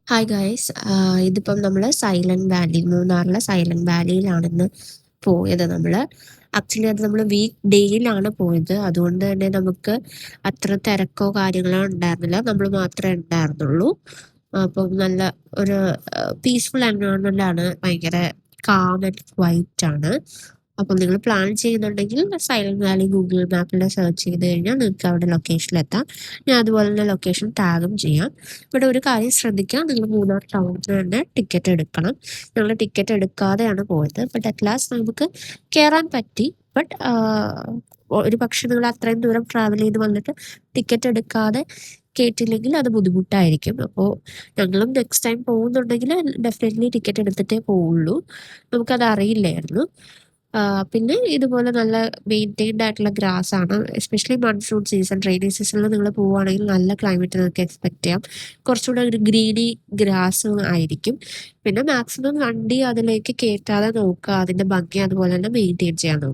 Hi guys ഇതിപ്പം നമ്മൾ silent Valley മൂന്നാറിലെ സൈലന്റ് വാലിയിലാണിന്ന് പോയത് നമ്മൾ. ആക്ച്വലി അത് നമ്മൾ വീക്ക് ഡേയിലാണ് പോയത്. അതുകൊണ്ട് തന്നെ നമുക്ക് അത്ര തിരക്കോ കാര്യങ്ങളോ ഉണ്ടായിരുന്നില്ല. നമ്മൾ മാത്രമേ ഉണ്ടായിരുന്നുള്ളൂ. അപ്പം നല്ല ഒരു പീസ്ഫുൾ എൻവയോൺമെന്റ് ആണ്. ഭയങ്കര കാം ആൻഡ് ക്വൈറ്റ് ആണ്. അപ്പം നിങ്ങൾ പ്ലാൻ ചെയ്യുന്നുണ്ടെങ്കിൽ സൈലന്റ് വാലി ഗൂഗിൾ മാപ്പിൽ സെർച്ച് ചെയ്ത് കഴിഞ്ഞാൽ നിങ്ങൾക്ക് അവിടെ ലൊക്കേഷനിലെത്താം. ഞാൻ അതുപോലെ തന്നെ ലൊക്കേഷൻ ടാഗും ചെയ്യാം. ഇവിടെ ഒരു കാര്യം ശ്രദ്ധിക്കുക, നിങ്ങൾ മൂന്നാർ ടൗണിൽ തന്നെ ടിക്കറ്റ് എടുക്കണം. ഞങ്ങൾ ടിക്കറ്റ് എടുക്കാതെയാണ് പോയത്. ബട്ട് അറ്റ് ലാസ്റ്റ് നമുക്ക് കയറാൻ പറ്റി. ബട്ട് ഒരു പക്ഷെ നിങ്ങൾ അത്രയും ദൂരം ട്രാവൽ ചെയ്ത് വന്നിട്ട് ടിക്കറ്റ് എടുക്കാതെ കേട്ടില്ലെങ്കിൽ അത് ബുദ്ധിമുട്ടായിരിക്കും. അപ്പോൾ ഞങ്ങളും നെക്സ്റ്റ് ടൈം പോകുന്നുണ്ടെങ്കിൽ ഡെഫിനറ്റ്ലി ടിക്കറ്റ് എടുത്തിട്ടേ പോവുള്ളൂ. നമുക്കത് അറിയില്ലായിരുന്നു. പിന്നെ ഇതുപോലെ നല്ല മെയിൻറ്റെയിൻഡ് ആയിട്ടുള്ള ഗ്രാസ് ആണ്. എസ്പെഷ്യലി മൺസൂൺ സീസൺ, റെയിനി സീസണിൽ നിങ്ങൾ പോവുകയാണെങ്കിൽ നല്ല ക്ലൈമറ്റ് നിങ്ങൾക്ക് എക്സ്പെക്ട് ചെയ്യാം. കുറച്ചുകൂടെ ഒരു ഗ്രീനി ഗ്രാസ് ആയിരിക്കും. പിന്നെ മാക്സിമം വണ്ടി അതിലേക്ക് കയറ്റാതെ നോക്കുക. അതിൻ്റെ ഭംഗി അതുപോലെ തന്നെ മെയിൻറ്റെയിൻ ചെയ്യാൻ നോക്കുക.